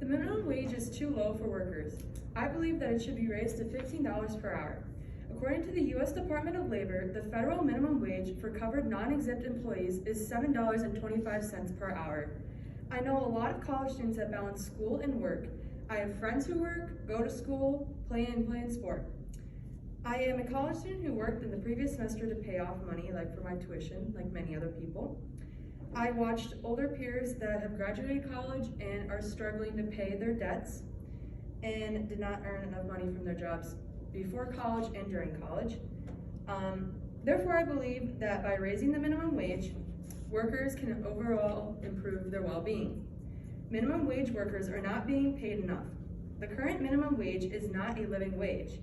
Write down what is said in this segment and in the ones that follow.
minimum wage is too low for workers. I believe that it should be raised to $15 per hour. According to the U.S. Department of Labor, the federal minimum wage for covered non-exempt employees is $7.25 per hour. I know a lot of college students that balance school and work. I have friends who work, go to school, play in sport. I am a college student who worked in the previous semester to pay off money, like for my tuition, like many other people. I watched older peers that have graduated college and are struggling to pay their debts and did not earn enough money from their jobs before college and during college. Therefore, I believe that by raising the minimum wage, workers can overall improve their well-being. Minimum wage workers are not being paid enough. The current minimum wage is not a living wage.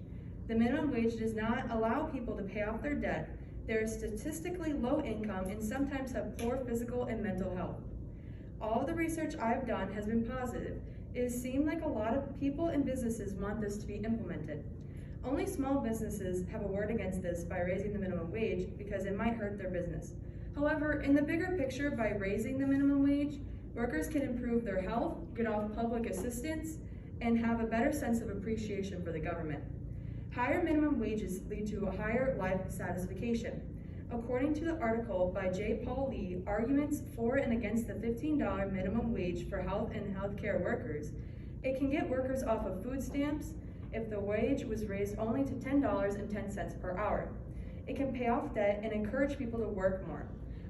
The minimum wage does not allow people to pay off their debt. They are statistically low income and sometimes have poor physical and mental health. All of the research I've done has been positive. It has seemed like a lot of people and businesses want this to be implemented. Only small businesses have a word against this by raising the minimum wage because it might hurt their business. However, in the bigger picture, by raising the minimum wage, workers can improve their health, get off public assistance, and have a better sense of appreciation for the government. Higher minimum wages lead to a higher life satisfaction. According to the article by J. Paul Lee, Arguments for and Against the $15 Minimum Wage for Health and Healthcare Workers, it can get workers off of food stamps if the wage was raised only to $10.10 per hour. It can pay off debt and encourage people to work more.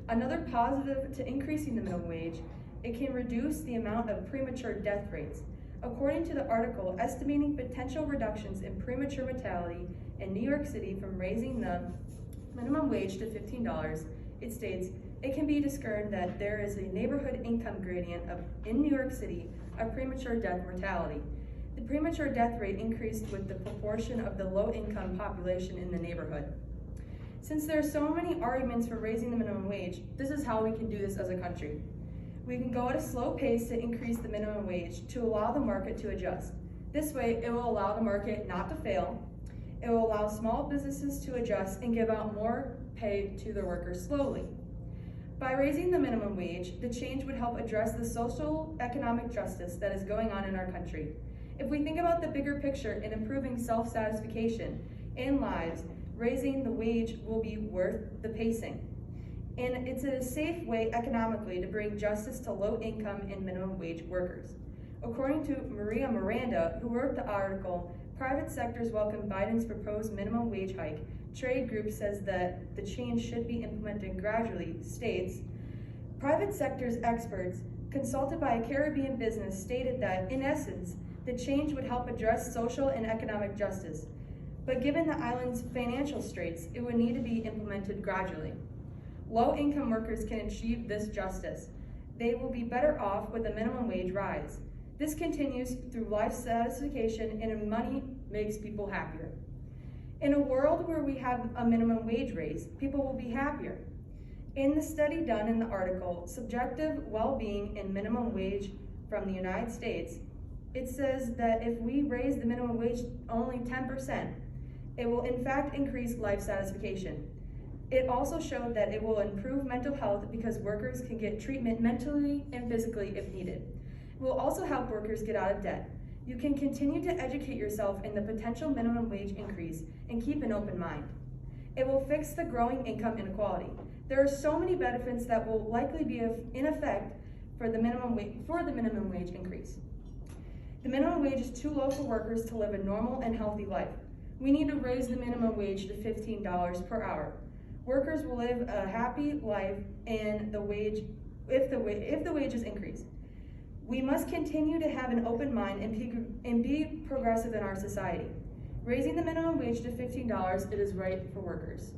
Another positive to increasing the minimum wage, it can reduce the amount of premature death rates. According to the article, estimating potential reductions in premature mortality in New York City from raising the minimum wage to $15, it states, it can be discerned that there is a neighborhood income gradient in New York City of premature death mortality. The premature death rate increased with the proportion of the low-income population in the neighborhood. Since there are so many arguments for raising the minimum wage, this is how we can do this as a country. We can go at a slow pace to increase the minimum wage to allow the market to adjust. This way, it will allow the market not to fail. It will allow small businesses to adjust and give out more pay to their workers slowly. By raising the minimum wage, the change would help address the social economic justice that is going on in our country. If we think about the bigger picture in improving self-satisfaction in lives, raising the wage will be worth the pacing. And it's a safe way economically to bring justice to low-income and minimum wage workers. According to Maria Miranda, who wrote the article, Private Sectors Welcome Biden's Proposed Minimum Wage Hike, Trade Group says that the change should be implemented gradually, states, private sector's experts consulted by a Caribbean business stated that, in essence, the change would help address social and economic justice. But given the island's financial straits, it would need to be implemented gradually. Low-income workers can achieve this justice. They will be better off with a minimum wage rise. This continues through life satisfaction, and money makes people happier. In a world where we have a minimum wage raise, people will be happier. In the study done in the article, Subjective Well-Being and Minimum Wage from the United States, it says that if we raise the minimum wage only 10%, it will in fact increase life satisfaction. It also showed that it will improve mental health because workers can get treatment mentally and physically if needed. It will also help workers get out of debt. You can continue to educate yourself in the potential minimum wage increase and keep an open mind. It will fix the growing income inequality. There are so many benefits that will likely be in effect for the minimum wage increase. The minimum wage is too low for workers to live a normal and healthy life. We need to raise the minimum wage to $15 per hour. Workers will live a happy life and if the wage is increased. We must continue to have an open mind and be progressive in our society. Raising the minimum wage to $15, it is right for workers.